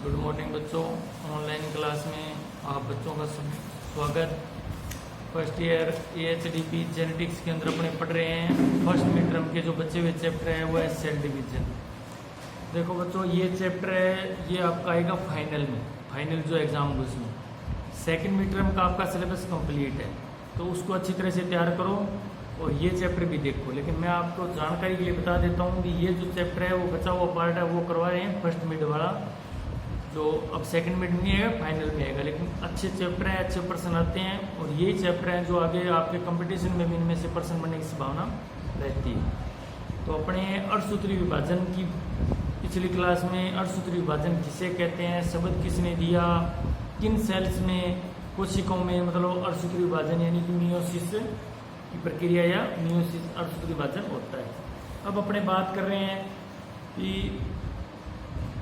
Good morning बच्चों। Online class में आप बच्चों का स्वागत। फर्स्ट ईयर AHDP जेनेटिक्स के अंदर अपने पढ़ रहे हैं। फर्स्ट मिड टर्म के जो बचे हुए चैप्टर है वो है सेल डिवीजन। देखो बच्चों, ये चैप्टर है, ये आपका आएगा फाइनल में, फाइनल जो एग्जाम होगा उसमें। सेकेंड मिड टर्म का आपका सिलेबस कंप्लीट है, तो उसको अच्छी तरह से तैयार करो और ये चैप्टर भी देखो। लेकिन मैं आपको जानकारी के लिए बता देता हूँ कि ये जो चैप्टर है वो बचा हुआ पार्ट है, वो करवा रहे हैं फर्स्ट मिड वाला, जो अब सेकंड मिड नहीं है, फाइनल में आएगा। लेकिन अच्छे चैप्टर हैं, अच्छे पर्सन आते हैं, और यही चैप्टर हैं जो आगे आपके कंपटीशन में भी इनमें से पर्सन बनने की संभावना रहती है। तो अपने अर्धसूत्री विभाजन की पिछली क्लास में अर्धसूत्री विभाजन किसे कहते हैं, शब्द किसने दिया, किन सेल्स में, कोशिकाओं में मतलब अर्धसूत्री विभाजन यानी कि मियोसिस की प्रक्रिया या मियोसिस अर्धसूत्री विभाजन होता है। अब अपने बात कर रहे हैं कि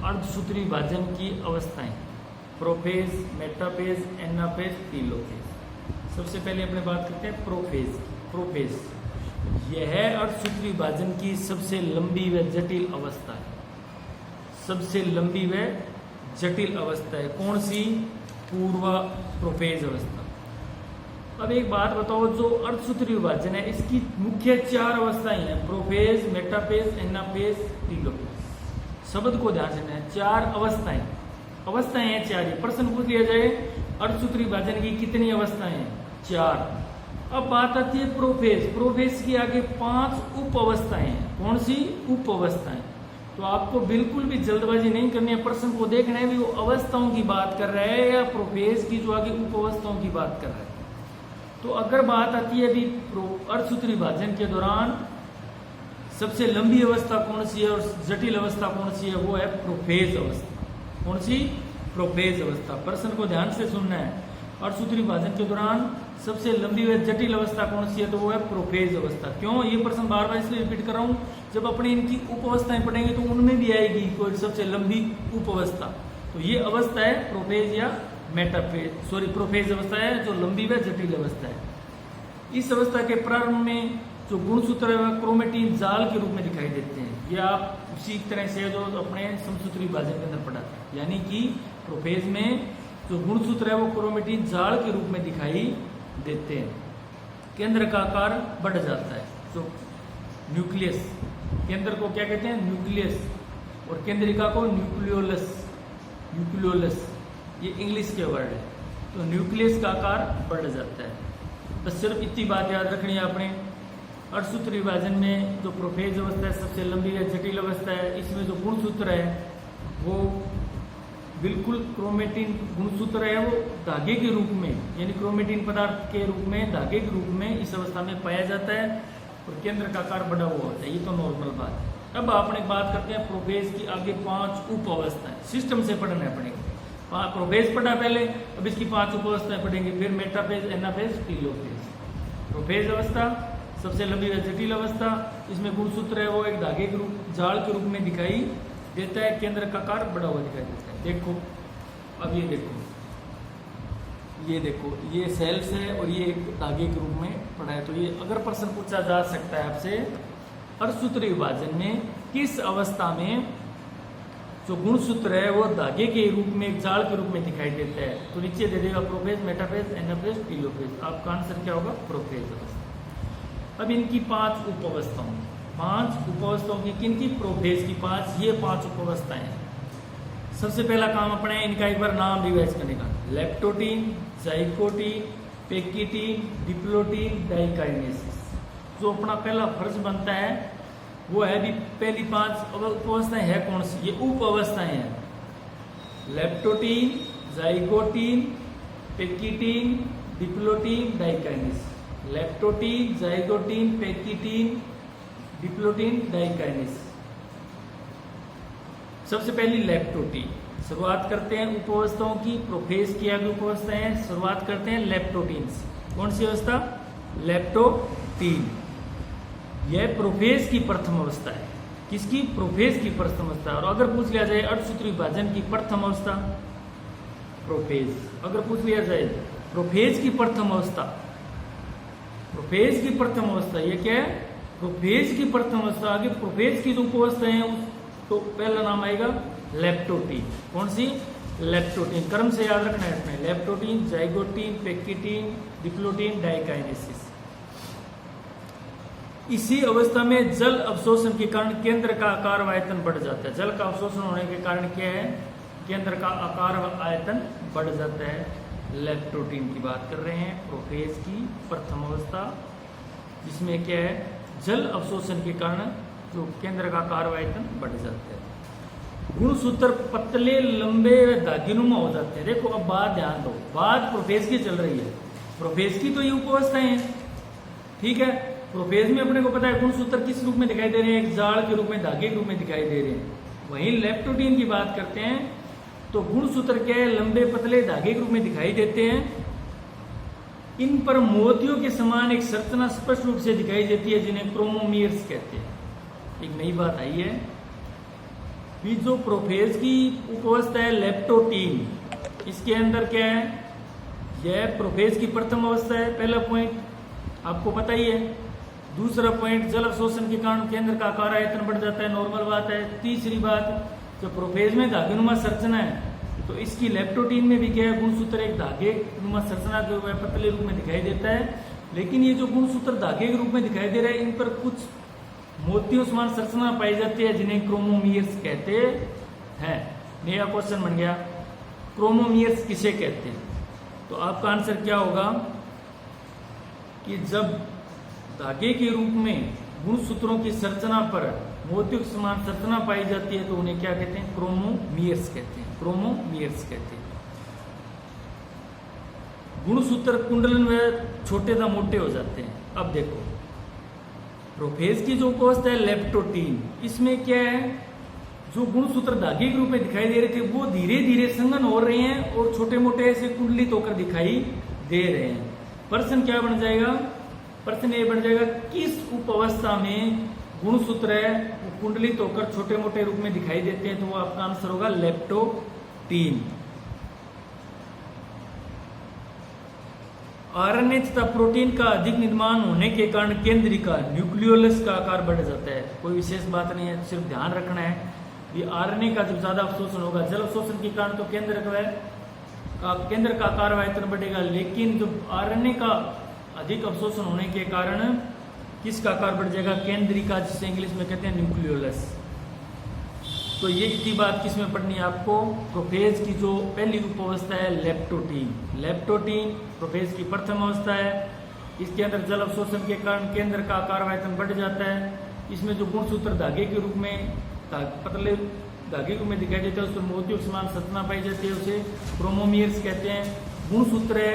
अर्धसूत्री विभाजन की अवस्थाएं, प्रोफेज, मेटाफेज, एनाफेज, टीलोफेज। सबसे पहले अपने बात करते हैं प्रोफेज। प्रोफेज यह अर्धसूत्री विभाजन की सबसे लंबी व जटिल अवस्था है। सबसे लंबी व जटिल अवस्था है कौन सी? पूर्व प्रोफेज अवस्था। अब एक बात बताओ, जो अर्धसूत्री विभाजन है इसकी मुख्य 4 अवस्थाएं हैं, प्रोफेज, मेटाफेज, एनाफेज, टीलोफेज। शब्द को ध्यान से है, 4 अवस्थाएं, अवस्थाएं हैं 4। ही प्रश्न पूछ लिया जाए अर्धसूत्री विभाजन की कितनी अवस्थाएं हैं? 4। अब बात आती है प्रोफेज। प्रोफेज की आगे 5 उप अवस्थाएं हैं। कौन सी उप अवस्थाएं? तो आपको बिल्कुल भी जल्दबाजी नहीं करनी है, प्रश्न को देखना है भी वो अवस्थाओं की बात कर रहा है या प्रोफेज की जो आगे उप अवस्थाओं की बात कर रहा है। तो अगर बात आती है अभी अर्धसूत्री विभाजन के दौरान सबसे लंबी अवस्था कौन सी है और जटिल अवस्था कौन सी है, वो है प्रोफेज अवस्था। कौन सी? प्रोफेज अवस्था। प्रश्न को ध्यान से सुनना है। अर्धसूत्री विभाजन के दौरान सबसे लंबी व जटिल अवस्था कौन सी है, तो वो है प्रोफेज अवस्था। क्यों ये प्रश्न बार बार इसलिए रिपीट कर रहा हूं, जब अपने इनकी उप अवस्थाएं पढ़ेंगे तो उनमें भी आएगी कोई सबसे लंबी उप अवस्था। तो ये अवस्था है प्रोफेज या मेटाफेज, सॉरी प्रोफेज अवस्था है जो लंबी व जटिल अवस्था है। इस अवस्था के प्रारंभ में जो गुणसूत्र है क्रोमेटिन जाल के रूप में दिखाई देते हैं। ये आप उसी तरह से जो अपने समसूत्री विभाजन के अंदर पढ़ा, यानी कि प्रोफेज में जो गुणसूत्र है वो क्रोमेटिन जाल के रूप में दिखाई देते हैं। केंद्र का आकार बढ़ जाता है, जो न्यूक्लियस, केंद्र को क्या कहते हैं? न्यूक्लियस, और केंद्रिका को न्यूक्लियोलस। न्यूक्लियोलस ये इंग्लिश के वर्ड है। तो न्यूक्लियस का आकार बढ़ जाता है। बस सिर्फ इतनी बात याद रखनी है आपने। अर्धसूत्री विभाजन में जो प्रोफेज अवस्था है सबसे लंबी है जटिल अवस्था है। इसमें जो गुणसूत्र है वो बिल्कुल क्रोमेटिन गुणसूत्र है, वो धागे के रूप में यानी क्रोमेटिन पदार्थ के रूप में, धागे के रूप में इस अवस्था में पाया जाता है, और केंद्र का आकार बढ़ा हुआ होता है। ये तो नॉर्मल बात है। अब आपने बात करते हैं प्रोफेज की आगे 5 उप अवस्थाएं। सिस्टम से पढ़ना है पड़ेगा। प्रोफेज पढ़ा पहले, अब इसकी 5 उप अवस्थाएं पढ़ेंगे, फिर मेटाफेज, एनाफेज, टीलोफेज। प्रोफेज अवस्था सबसे लंबी व जटिल अवस्था। इसमें गुणसूत्र है वो एक धागे के रूप, जाल के रूप में दिखाई देता है, केंद्र का आकार बढ़ा हुआ दिखाई देता है। देखो अब ये देखो, ये देखो, ये सेल्स है और ये एक धागे के रूप में पड़ा है। तो ये अगर प्रश्न पूछा जा सकता है आपसे, अर्धसूत्री विभाजन में किस अवस्था में जो गुणसूत्र है वो धागे के रूप में, एक जाल के रूप में दिखाई देता है, तो नीचे दे देगा प्रोफेज, मेटाफेज, एनाफेज, टीलोफेज। आपका आंसर क्या होगा? प्रोफेज अवस्था। अब इनकी 5 उप अवस्थाओं, 5 उप अवस्थाओं की, किन की? प्रोफेज की 5, ये 5 उप अवस्थाएं हैं। सबसे पहला काम अपने इनका एक बार नाम रिवाइज करने का। Leptotene, zygotene, pachytene, diplotene, diakinesis. जो अपना पहला फर्ज बनता है वो है भी पहली 5 उप अवस्थाएं है कौन सी? ये उप अवस्थाएं हैं। Leptotene, zygotene, pachytene, diplotene, diakinesis. Leptotene, zygotene, pachytene, diplotene, diakinesis. सबसे पहली लेप्टोटीन। शुरुआत करते हैं उप अवस्थाओं की। प्रोफेज की आगे उप अवस्थाएं हैं, शुरुआत करते हैं लेप्टोटीन से। कौन सी अवस्था? लेप्टोटीन। यह प्रोफेज की प्रथम अवस्था है। किसकी? प्रोफेज की प्रथम अवस्था। और अगर पूछ लिया जाए अर्धसूत्री विभाजन की प्रथम अवस्था, प्रोफेज। अगर पूछ लिया जाए प्रोफेज की प्रथम अवस्था, प्रोफेज की प्रथम अवस्था, ये क्या है? प्रोफेज की प्रथम अवस्था। आगे प्रोफेज की जो उप अवस्था है तो पहला नाम आएगा लेप्टोटीन। कौन सी? लेप्टोटीन। क्रम से याद रखना है इसमें, leptotene, zygotene, pachytene, diplotene, diakinesis. इसी अवस्था में जल अवशोषण के कारण केंद्र का आकार व आयतन बढ़ जाता है। जल का अवशोषण होने के कारण क्या है? केंद्र का आकार व आयतन बढ़ जाता है। लेप्टोटीन की बात कर रहे हैं, प्रोफेज की प्रथम अवस्था, जिसमें क्या है? जल अवशोषण के कारण जो केंद्र का आकार व आयतन बढ़ जाता है। गुणसूत्र पतले, लंबे, धागीनुमा हो जाते हैं। देखो अब बात ध्यान दो, बात प्रोफेज की चल रही है। प्रोफेज की तो ये उपावस्थाएं हैं, ठीक है। प्रोफेज में अपने को पता है गुणसूत्र किस रूप में दिखाई दे रहे हैं? एक जाल के रूप में, धागे के रूप में दिखाई दे रहे हैं। वहीं लेप्टोटीन की बात करते हैं तो गुणसूत्र क्या है? लंबे पतले धागे के रूप में दिखाई देते हैं। इन पर मोतियों के समान एक संरचना स्पष्ट रूप से दिखाई देती है, जिन्हें क्रोमोमीर्स कहते हैं। एक नई बात आई है कि जो प्रोफेज की उपावस्था है लेप्टोटीन, इसके अंदर क्या है? यह प्रोफेज की प्रथम अवस्था है, पहला पॉइंट आपको पता ही है। दूसरा पॉइंट, जल अवशोषण के कारण केंद्र का आकार आयतन बढ़ जाता है, नॉर्मल बात है। तीसरी बात, जो प्रोफेज में धागेनुमा संरचना है तो इसकी लेप्टोटीन में भी क्या है? गुणसूत्र एक धागे नुमा संरचना के रूप में, पतले रूप में दिखाई देता है। लेकिन ये जो गुणसूत्र धागे के रूप में दिखाई दे रहा है, इन पर कुछ मोतियों समान संरचना पाई जाती है, जिन्हें क्रोमोमीर्स कहते हैं। नया क्वेश्चन बन गया, क्रोमोमीर्स किसे कहते हैं? तो आपका आंसर क्या होगा कि जब धागे के रूप में गुणसूत्रों की संरचना पर मोतियों के समान संरचना पाई जाती है तो उन्हें क्या कहते हैं? क्रोमोमीर्स कहते हैं। क्रोमोमीर्स कहते हैं। गुणसूत्र कुंडलन व छोटे व मोटे हो जाते हैं। अब देखो प्रोफेज की जो अवस्था है लेप्टोटीन, इसमें क्या है? जो गुणसूत्र धागे के रूप में दिखाई दे रहे थे वो धीरे धीरे संघन हो रहे हैं और छोटे मोटे ऐसे कुंडलित होकर दिखाई दे रहे हैं। प्रश्न क्या बन जाएगा? प्रश्न ये बन जाएगा, किस उप अवस्था में गुणसूत्र है वो कुंडलित होकर छोटे मोटे रूप में दिखाई देते हैं? तो वो आपका आंसर होगा लेप्टोटीन। आरएनए तथा प्रोटीन का अधिक निर्माण होने के कारण केंद्रिका न्यूक्लियोलस का आकार बढ़ जाता है। कोई विशेष बात नहीं है, सिर्फ ध्यान रखना है कि आरएनए का जब ज्यादा अवशोषण होगा, जल अवशोषण के कारण तो केंद्र का आकार व आयतन बढ़ेगा। लेकिन जब आरएनए का अधिक अवशोषण होने के कारण किसका आकार बढ़ जाएगा? केंद्रिका, जिसे इंग्लिश में कहते हैं न्यूक्लियोलस। तो ये इतनी बात किसमें पढ़नी है आपको? प्रोफेज की जो पहली उपावस्था है लेप्टोटीन। लेप्टोटीन प्रोफेज की प्रथम अवस्था है। इसके अंदर जल अवशोषण के कारण केंद्र का आकार व आयतन बढ़ जाता है। इसमें जो गुणसूत्र धागे के रूप में, पतले धागे के रूप में दिखाई देता है, उस पर मोतियों के समान संरचना पाई जाती है, उसे क्रोमोमीर्स कहते हैं। गुणसूत्र है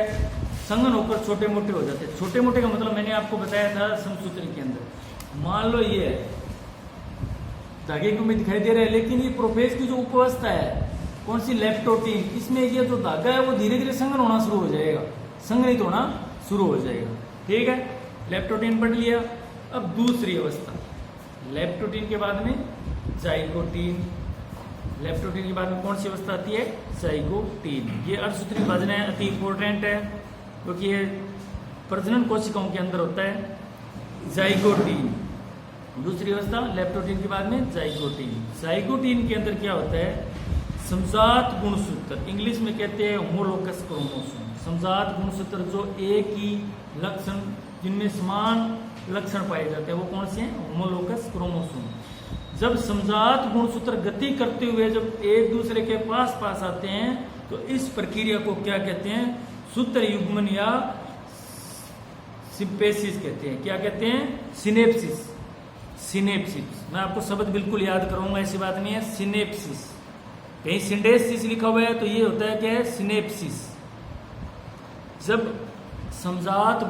संघन होकर छोटे मोटे हो जाते हैं। छोटे मोटे का मतलब मैंने आपको बताया था समसूत्री के अंदर। मान लो ये धागे के रूप में दिखाई दे रहा है, लेकिन ये प्रोफेज की जो उपावस्था है कौन सी? लेप्टोटीन, इसमें ये जो धागा है वो धीरे धीरे संघन होना शुरू हो जाएगा, संघनित होना शुरू हो जाएगा। ठीक है, लेप्टोटीन पढ़ लिया। अब दूसरी अवस्था, लेप्टोटीन के बाद में जाइगोटीन। लेप्टोटीन के बाद में कौन सी अवस्था आती है? जाइगोटीन। ये अर्धसूत्री विभाजन है, अति इंपॉर्टेंट है क्योंकि ये प्रजनन कोशिकाओं के अंदर होता है। जाइगोटीन दूसरी अवस्था, लेप्टोटीन के बाद में जाइगोटीन। जाइगोटीन के अंदर क्या होता है? समजात गुणसूत्र, इंग्लिश में कहते हैं होमोलोगस क्रोमोसोम। समजात गुणसूत्र जो एक ही लक्षण, जिनमें समान लक्षण पाए जाते हैं, वो कौन से हैं? Homologous chromosome. जब समजात गुणसूत्र गति करते हुए जब एक दूसरे के पास पास आते हैं तो इस प्रक्रिया को क्या कहते हैं? सूत्र युग्मन या सिंपेसिस कहते हैं। क्या कहते हैं? सिनेप्सिस। सिनेप्सिस, मैं आपको शब्द बिल्कुल याद कराऊंगा, ऐसी बात नहीं है। सिनेप्सिस, कहीं सिंडेसिस लिखा हुआ है तो ये होता है क्या है? सिनेप्सिस। जब समजात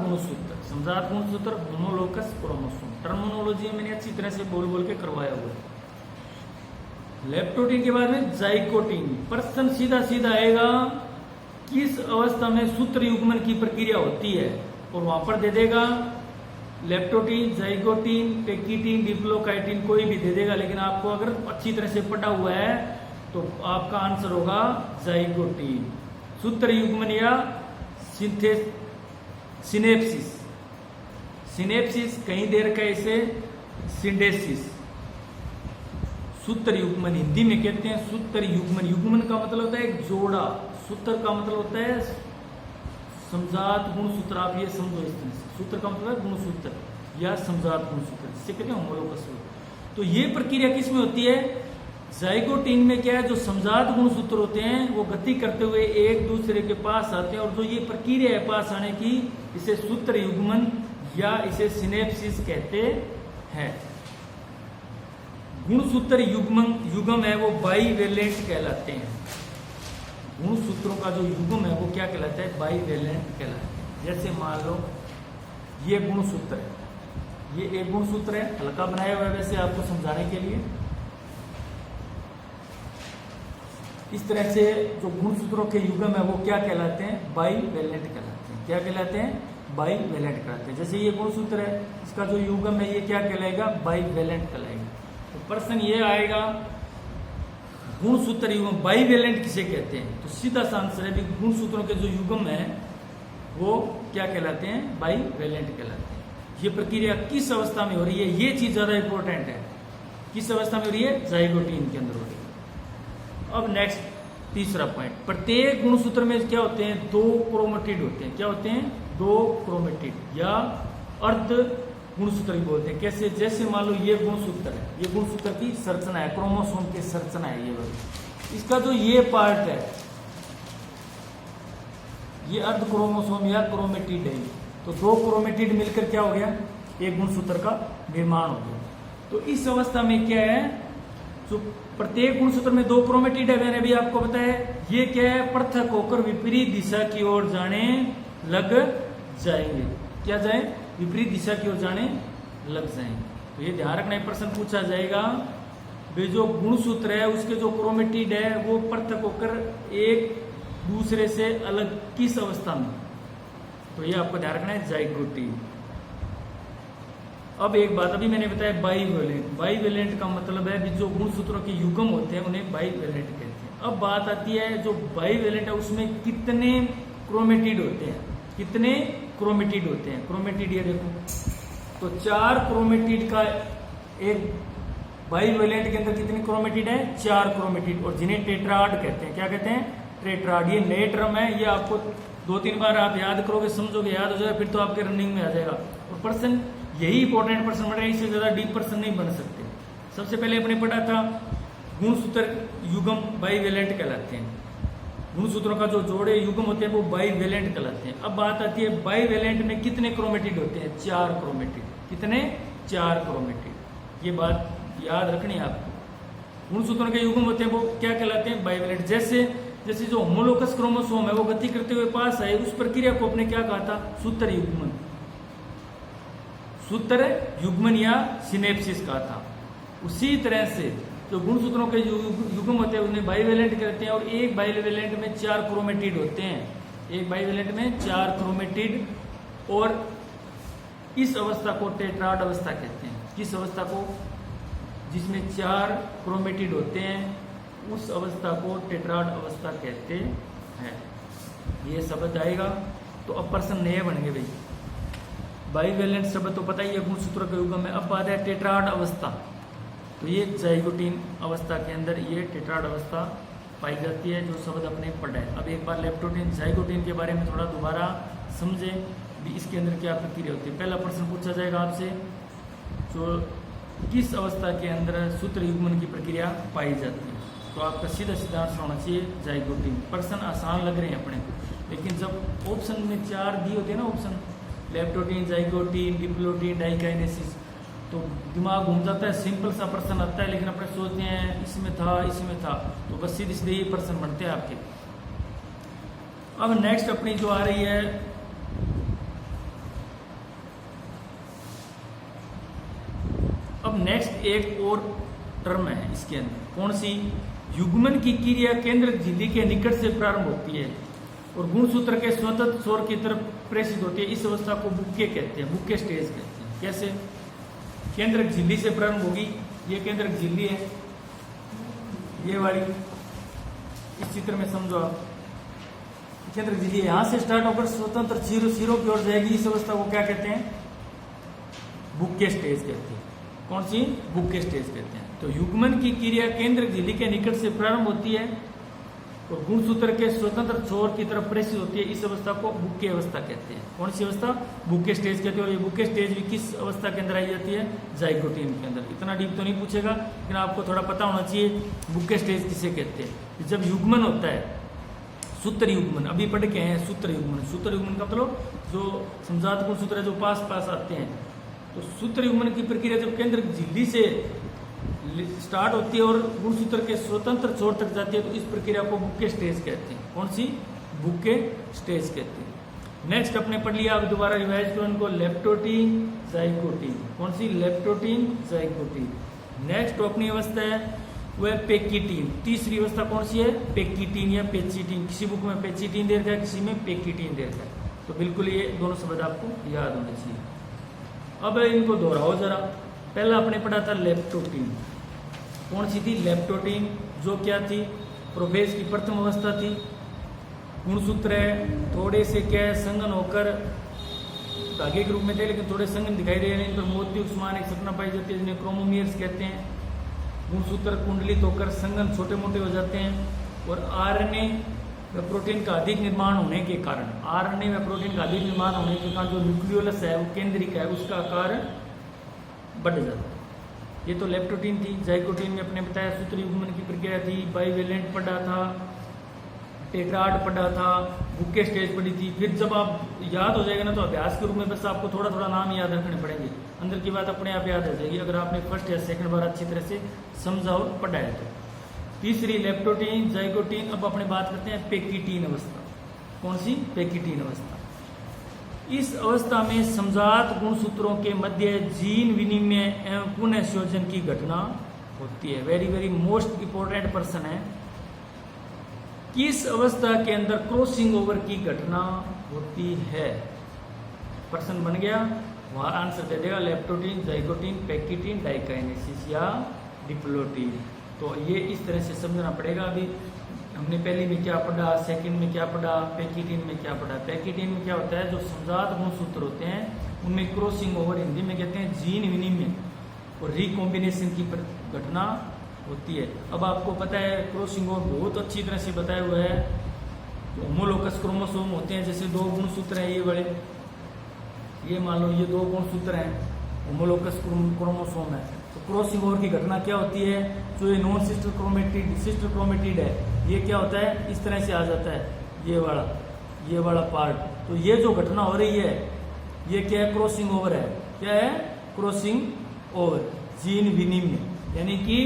गुणसूत्र होमोलोगस क्रोमोसोम, टर्मिनोलॉजी मैंने अच्छी तरह से बोल बोल के करवाया हुआ है। लेप्टोटीन के बाद में जाइगोटीन। प्रश्न सीधा सीधा आएगा, किस अवस्था में सूत्र युग्मन की प्रक्रिया होती है? और वहां पर दे देगा लेप्टोटीन, जाइगोटीन, पेक्टिन, डिप्लोकाइटिन, कोई भी दे देगा। लेकिन आपको अगर अच्छी तरह से पढ़ा हुआ है तो आपका आंसर होगा जाइगोटीन। सूत्र युग्मन या सिनेप्सिस। सिनेप्सिस कहीं दे रखा है इसे सिंडेसिस। सूत्र युग्मन हिंदी में कहते हैं सूत्र युग्मन। युग्मन का मतलब होता है एक जोड़ा, सूत्र का मतलब होता है समजात गुणसूत्र। आप ये समझो इस तरह से, सूत्र का मतलब है गुणसूत्र या समजात गुणसूत्र, जिसे कहते हैं होमोलोगस। तो ये प्रक्रिया किस में होती है? जाइगोटीन में क्या है, जो समजात गुणसूत्र होते हैं वो गति करते हुए एक दूसरे के पास आते हैं, और जो ये प्रक्रिया है पास आने की, इसे सूत्र युग्मन या इसे सिनेप्सिस कहते हैं। गुणसूत्र युग्म है वो बाईवेलेंट कहलाते हैं। गुणसूत्रों का जो युग्म है वो क्या कहलाता है? बाईवेलेंट कहलाते हैं। जैसे मान लो ये गुणसूत्र है, ये एक गुणसूत्र है, हल्का बनाया हुआ है वैसे आपको समझाने के लिए। इस तरह से जो गुणसूत्रों के युग्म है वो क्या कहलाते हैं? बाईवेलेंट कहलाते हैं। क्या कहलाते हैं? बाईवेलेंट कहलाते हैं। जैसे ये गुणसूत्र है, इसका जो युग्म है ये क्या कहलाएगा? बाईवेलेंट कहलाएगा। तो प्रश्न ये आएगा गुणसूत्र युग्म बाईवेलेंट किसे कहते हैं? तो सीधा सा आंसर है गुणसूत्रों के जो युग्म है वो क्या कहलाते हैं? बाईवेलेंट कहलाते हैं। ये प्रक्रिया किस अवस्था में हो रही है? ये चीज ज्यादा इंपॉर्टेंट है। किस अवस्था में हो रही है? जाइगोटीन के अंदर हो रही है। अब नेक्स्ट तीसरा पॉइंट, प्रत्येक गुणसूत्र में क्या होते हैं? दो क्रोमेटिड होते हैं। क्या होते हैं? दो क्रोमेटिड या अर्ध गुणसूत्र भी बोलते हैं। कैसे? जैसे मान लो ये गुणसूत्र है, ये गुणसूत्र की संरचना है, क्रोमोसोम की संरचना है ये वाली। इसका जो ये पार्ट है ये अर्ध क्रोमोसोम या क्रोमेटिड है। तो दो क्रोमेटिड मिलकर क्या हो गया? एक गुणसूत्र का निर्माण हो गया। तो इस अवस्था में क्या है, जो प्रत्येक गुणसूत्र में दो क्रोमेटिड है, मैंने भी आपको बताया, ये क्या है? पृथक होकर विपरीत दिशा की ओर जाने लग जाएंगे। क्या जाए? विपरीत दिशा की ओर जाने लग जाएंगे। तो ये ध्यान रखना, प्रश्न पूछा जाएगा वे जो गुणसूत्र है उसके जो क्रोमेटिड है वो पृथक होकर एक दूसरे से अलग किस अवस्था में? तो ये आपको ध्यान रखना है, जाइगोटी। अब एक बात अभी मैंने बताया बाईवेलेंट। बाईवेलेंट का मतलब है जो गुणसूत्रों के युग्म होते हैं उन्हें बाईवेलेंट कहते हैं। अब बात आती है जो बाईवेलेंट है उसमें कितने क्रोमेटिड होते हैं? कितने क्रोमेटिड होते हैं? क्रोमेटिड ये देखो, तो 4 क्रोमेटिड का एक बाईवेलेंट के अंदर कितने क्रोमेटिड है? 4 क्रोमेटिड, और जिन्हें टेट्राड कहते हैं। क्या कहते हैं? टेट्राड। ये नए टर्म है, ये आपको 2-3 बार आप याद करोगे, समझोगे, याद हो जाएगा, फिर तो आपके रनिंग में आ जाएगा। और पर्सन यही इंपॉर्टेंट पर्सन बन रहे हैं, इससे ज्यादा डीप पर्सन नहीं बन सकते। सबसे पहले अपने पढ़ा था गुणसूत्र युग्म बाईवेलेंट कहलाते हैं। गुणसूत्रों का जो जोड़े युग्म होते हैं वो बाईवेलेंट कहलाते हैं। अब बात आती है बाईवेलेंट में कितने क्रोमेटिड होते हैं? 4 क्रोमेटिड। कितने? 4 क्रोमेटिड। ये बात याद रखनी है आपको। गुणसूत्रों के युग्म होते हैं वो क्या कहलाते हैं? बाईवेलेंट। जैसे जो होमोलोगस क्रोमोसोम है वो गति करते हुए पास आए, उस प्रक्रिया को अपने क्या कहा था? सूत्र युग्मन। सूत्र युग्मन या सिनेप्सिस कहा था। उसी तरह से जो गुणसूत्रों के युग्म होते हैं उन्हें बाईवेलेंट कहते हैं, और एक बाईवेलेंट में 4 क्रोमेटिड होते हैं। एक बाईवेलेंट में 4 क्रोमेटिड, और इस अवस्था को टेट्राड अवस्था कहते हैं। किस अवस्था को? जिसमें 4 क्रोमेटिड होते हैं उस अवस्था को टेट्राड अवस्था कहते हैं। ये शब्द आएगा तो अब प्रश्न नए बनेंगे भाई। बाईवेलेंट शब्द तो पता ही है, गुणसूत्र के युग्म में। अब बात है टेट्राड अवस्था। तो ये जाइगोटीन अवस्था के अंदर ये टेट्राड अवस्था पाई जाती है, जो शब्द अपने पढ़ा है। अब एक बार लेप्टोटीन जाइगोटीन के बारे में थोड़ा दोबारा समझे भी, इसके अंदर क्या प्रक्रिया होती है। पहला प्रश्न पूछा जाएगा आपसे, जो किस अवस्था के अंदर सूत्र युग्मन की प्रक्रिया पाई जाती है? तो आपका सीधा सीधा आंसर होना चाहिए जाइगोटीन। प्रश्न आसान लग रहे हैं अपने को, लेकिन जब ऑप्शन में 4 दिए होते हैं ना option, leptotene, zygotene, diplotene, diakinesis, तो दिमाग घूम जाता है। सिंपल सा प्रश्न आता है, लेकिन अपने सोचते हैं इसमें था, तो बस सीधे सीधे ये प्रश्न बनते हैं आपके। अब नेक्स्ट अपनी जो आ रही है, अब नेक्स्ट एक और टर्म है इसके अंदर, कौन सी? युग्मन की क्रिया केंद्र झिल्ली के निकट से प्रारंभ होती है और गुणसूत्र के स्वतंत्र छोर की तरफ प्रेषित होती है। इस अवस्था को बुक्के कहते हैं, बुक्के स्टेज कहते हैं। कैसे? केंद्र झिल्ली से प्रारंभ होगी, ये केंद्र झिल्ली है, ये वाली, इस चित्र में समझो आप, केंद्र झिल्ली यहां से स्टार्ट होकर स्वतंत्र सिरों की ओर जाएगी। इस अवस्था को क्या कहते हैं? बुक्के स्टेज कहते हैं। कौन सी? बुक्के स्टेज कहते हैं। तो युग्मन की क्रिया केंद्र झिल्ली के निकट से प्रारंभ होती है और गुणसूत्र के स्वतंत्र छोर की तरफ प्रेषित होती है। इस अवस्था को बुके अवस्था कहते हैं। कौन सी अवस्था? बुके स्टेज कहते हैं। और ये बुके स्टेज भी किस अवस्था के अंदर आई जाती है? जाइगोटीन के अंदर। इतना डीप तो नहीं पूछेगा, लेकिन आपको थोड़ा पता होना चाहिए बुके स्टेज किसे कहते हैं। जब युग्मन होता है, सूत्र युग्मन, अभी पढ़ के हैं सूत्र युग्मन। सूत्र युग्मन का मतलब जो समजात गुणसूत्र है जो पास पास आते हैं, तो सूत्र युग्मन की प्रक्रिया जब केंद्र झिल्ली से स्टार्ट होती है और गुणसूत्र के स्वतंत्र छोर तक जाती है, तो इस प्रक्रिया को बुके स्टेज कहते हैं। कौन सी? बुके स्टेज कहते हैं। नेक्स्ट अपने पढ़ लिया, अब दोबारा रिवाइज करो उनको। Leptotene, zygotene. कौन सी? Leptotene, zygotene. नेक्स्ट अपनी अवस्था है वह पेकिटीन। तीसरी अवस्था कौन सी है? पेकिटीन या पेचिटीन। किसी बुक में पेचिटीन दे रखा है, किसी में पेकिटीन दे रखा है, तो बिल्कुल ये दोनों शब्द आपको याद होने चाहिए। अब इनको दोहराओ जरा। पहला आपने पढ़ा था लेप्टोटीन। कौन सी थी? लेप्टोटीन, जो क्या थी? प्रोफेज की प्रथम अवस्था थी। गुणसूत्र है, थोड़े से क्या है संघन होकर धागे के रूप में थे, लेकिन थोड़े संघन दिखाई दे रहे हैं। इन पर मोती उस्मान एक सपना पाई जाती है, जिन्हें क्रोमोमियर्स कहते हैं। गुणसूत्र कुंडलित होकर संघन छोटे मोटे हो जाते हैं और आरएनए व प्रोटीन का अधिक निर्माण होने के कारण, आरएनए व प्रोटीन का अधिक निर्माण होने के कारण जो न्यूक्लियोलस है वो केंद्रिक है, उसका आकार बढ़ जाता है। ये तो लेप्टोटीन थी। जाइगोटीन में अपने बताया सूत्र युग्मन की प्रक्रिया थी। बाइवेलेंट पढ़ा था, टेट्राड पढ़ा था, बुके स्टेज पढ़ी थी। फिर जब आप याद हो जाएगा ना, तो अभ्यास के रूप में बस आपको थोड़ा थोड़ा नाम याद रखने पड़ेंगे। अंदर की बात अपने आप याद हो जाएगी अगर आपने फर्स्ट या सेकंड बार अच्छी तरह से समझा और पढ़ा है तो। तीसरी लेप्टोटीन, जाइगोटीन। अब अपने बात करते हैं पेकिटीन अवस्था। कौन सी? पेकिटीन अवस्था। इस अवस्था में समजात गुणसूत्रों के मध्य जीन विनिमय एवं पुनः संयोजन की घटना होती है। Very very most important person है। किस अवस्था के अंदर क्रॉसिंग ओवर की घटना होती है? पर्सन बन गया, वहां आंसर दे देगा लेप्टोटीन, जाइगोटीन, पेकिटीन, डाइकाइनेसिस या डिप्लोटीन। तो ये इस तरह से समझना पड़ेगा। अभी हमने पहले में क्या पढ़ा, सेकंड में क्या पढ़ा, पेकिटीन में क्या पढ़ा। पेकिटीन में क्या होता है? जो समजात गुणसूत्र होते हैं उनमें क्रॉसिंग ओवर, हिंदी में कहते हैं जीन विनिमय और रिकॉम्बिनेशन की घटना होती है। अब आपको पता है क्रॉसिंग ओवर बहुत अच्छी तरह से बताया हुआ है। तो होमोलोकस क्रोमोसोम होते हैं, जैसे दो गुणसूत्र हैं ये वाले, ये मान लो ये दो गुणसूत्र हैं, होमोलोकस क्रोमोसोम है। तो क्रॉसिंग ओवर की घटना क्या होती है? जो ये नॉन सिस्टर क्रोमेटिड है, ये क्या होता है? इस तरह से आ जाता है ये वाला पार्ट। तो ये जो घटना हो रही है ये क्या है? क्रॉसिंग ओवर है। क्या है? क्रॉसिंग ओवर, जीन विनिमय, यानी कि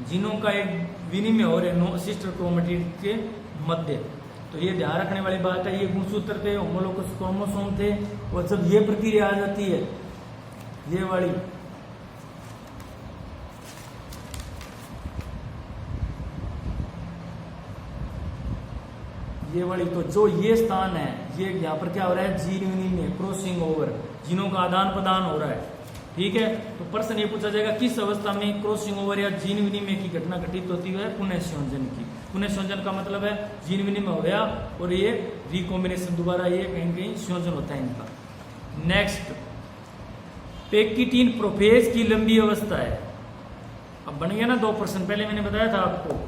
जीनों का एक विनिमय हो रहा है नॉन सिस्टर क्रोमेटिड के मध्य। तो ये ध्यान रखने वाली बात है। ये गुणसूत्र थे, होमोलोकस क्रोमोसोम थे, और जब ये प्रक्रिया आ जाती है ये वाली, तो जो ये स्थान है, ये यहाँ पर क्या हो रहा है? जीन विनिमय, क्रॉसिंग ओवर, जीनों का आदान प्रदान हो रहा है। ठीक है, तो प्रश्न ये पूछा जाएगा किस अवस्था में क्रॉसिंग ओवर या जीन विनिमय की घटना घटित होती है? पुनः संयोजन की। पुनः संयोजन का मतलब है जीन विनिमय हो गया और ये रिकॉम्बिनेशन, दोबारा ये कहीं कहीं संयोजन होता है इनका। नेक्स्ट, पेकिटीन प्रोफेज की लंबी अवस्था है। अब बन गया ना 2 प्रश्न, पहले मैंने बताया था आपको।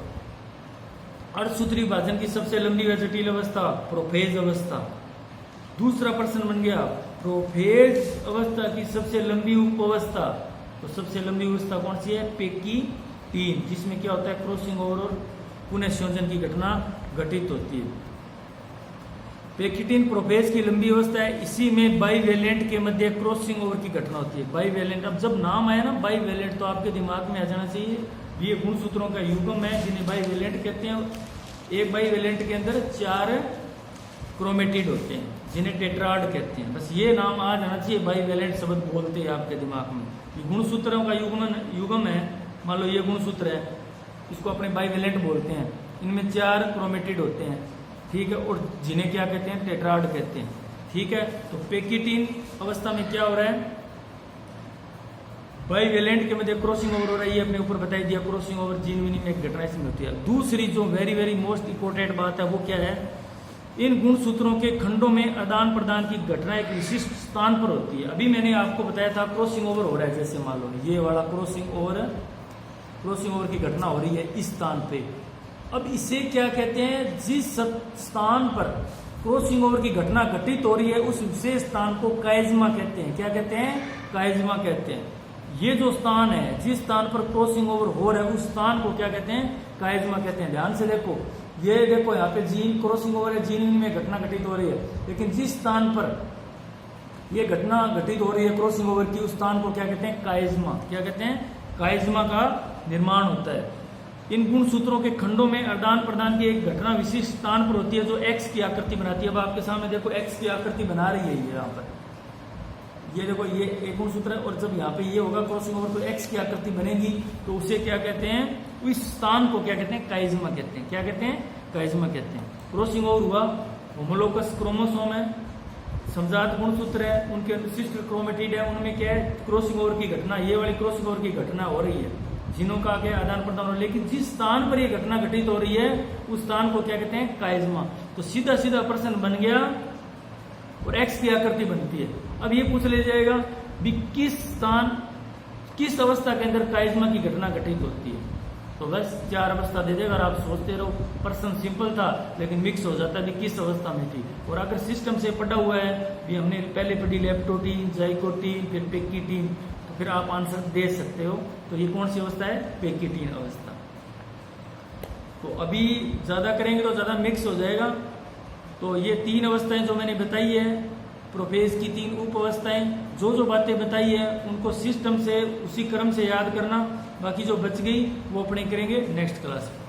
अर्धसूत्री विभाजन की सबसे लंबी व जटिल अवस्था प्रोफेज अवस्था। दूसरा प्रश्न बन गया प्रोफेज अवस्था की सबसे लंबी उप अवस्था। तो सबसे लंबी अवस्था कौन सी है? पेकिटीन, जिसमें क्या होता है? क्रॉसिंग ओवर और पुनः संयोजन की घटना घटित होती है। पेकिटीन प्रोफेज की लंबी अवस्था है। इसी में बाइवेलेंट के मध्य क्रॉसिंग ओवर की घटना होती है। बाइवेलेंट, अब जब नाम आया ना बाइवेलेंट, तो आपके दिमाग में आ जाना चाहिए ये गुणसूत्रों का युग्म है जिन्हें बाइवेलेंट कहते हैं। एक बाइवेलेंट के अंदर 4 क्रोमेटिड होते हैं जिन्हें टेट्राड कहते हैं। बस ये नाम आ जाना चाहिए, बाइवेलेंट शब्द बोलते हैं आपके दिमाग में। ये गुणसूत्रों का युग्म है। मान लो ये गुणसूत्र है, इसको अपने बाइवेलेंट बोलते हैं। इनमें 4 क्रोमेटिड होते हैं, ठीक है, और जिन्हें क्या कहते हैं? टेट्राड कहते हैं। ठीक है, तो पेकिटीन अवस्था में क्या हो रहा है? बाइवेलेंट के मध्य क्रॉसिंग ओवर हो रही है, अपने ऊपर बताई दिया। क्रॉसिंग ओवर जीन विनिमय की घटना इसमें होती है। दूसरी जो वेरी वेरी मोस्ट इंपोर्टेंट बात है वो क्या है? इन गुणसूत्रों के खंडों में आदान प्रदान की घटना एक विशिष्ट स्थान पर होती है। अभी मैंने आपको बताया था क्रॉसिंग ओवर हो रहा है, जैसे मान लो ये वाला क्रॉसिंग ओवर क्रॉसिंग ओवर की घटना हो रही है इस स्थान पे। अब इसे क्या कहते हैं, जिस स्थान पर क्रॉसिंग ओवर की घटना घटित हो रही है उस विशेष स्थान को काइज़मा कहते हैं। क्या कहते हैं, काइज़मा कहते हैं। ये जो स्थान है, जिस स्थान पर क्रॉसिंग ओवर हो रहा है उस स्थान को क्या कहते हैं, काइज़मा कहते हैं। ध्यान से देखो, ये देखो यहाँ पे जीन क्रॉसिंग ओवर है, जीन में घटना घटित हो रही है, लेकिन जिस स्थान पर ये घटना घटित हो रही है क्रॉसिंग ओवर की उस स्थान को क्या कहते हैं, काइज़मा। क्या कहते हैं, काइज़मा का निर्माण होता है। इन गुणसूत्रों के खंडों में आदान प्रदान की एक घटना विशिष्ट स्थान पर होती है जो एक्स की आकृति बनाती है। अब आपके सामने देखो एक्स की आकृति बना रही है ये यहाँ पर, ये देखो ये एक गुणसूत्र है, और जब यहाँ पे ये होगा क्रॉसिंग ओवर तो एक्स की आकृति बनेगी, तो उसे क्या कहते हैं, उस स्थान को क्या कहते हैं, काइज़मा कहते हैं। क्या कहते हैं, काइज़मा कहते हैं। क्रॉसिंग ओवर हुआ, होमोलोगस क्रोमोसोम है, समजात गुणसूत्र है, उनके विशिष्ट क्रोमेटिड है, उनमें क्या है, क्रॉसिंग ओवर की घटना, ये वाली क्रॉसिंग ओवर की घटना हो रही है, जीनों का क्या आदान प्रदान हो रहा है। लेकिन जिस स्थान पर ये घटना घटित हो रही है उस स्थान को क्या कहते हैं, काइज़मा। तो सीधा सीधा प्रश्न बन गया और एक्स की आकृति बनती है। अब ये पूछ ले जाएगा भी किस स्थान, किस अवस्था के अंदर काइज़मा की घटना घटित होती है, तो बस 4 अवस्था दे देगा और आप सोचते रहो। प्रश्न सिंपल था लेकिन मिक्स हो जाता है भी किस अवस्था में थी। और अगर सिस्टम से पढ़ा हुआ है भी, हमने पहले पढ़ी लेप्टोटीन, जाइकोटीन, फिर पेक्कीटीन, तो फिर आप आंसर दे सकते हो। तो ये कौन सी अवस्था है, पेक्कीटीन अवस्था। तो अभी ज्यादा करेंगे तो ज्यादा मिक्स हो जाएगा। तो ये 3 अवस्थाएं जो मैंने बताई है, प्रोफेज की 3 उप अवस्थाएं, जो बातें बताई है उनको सिस्टम से उसी क्रम से याद करना। बाकी जो बच गई वो अपने करेंगे नेक्स्ट क्लास में।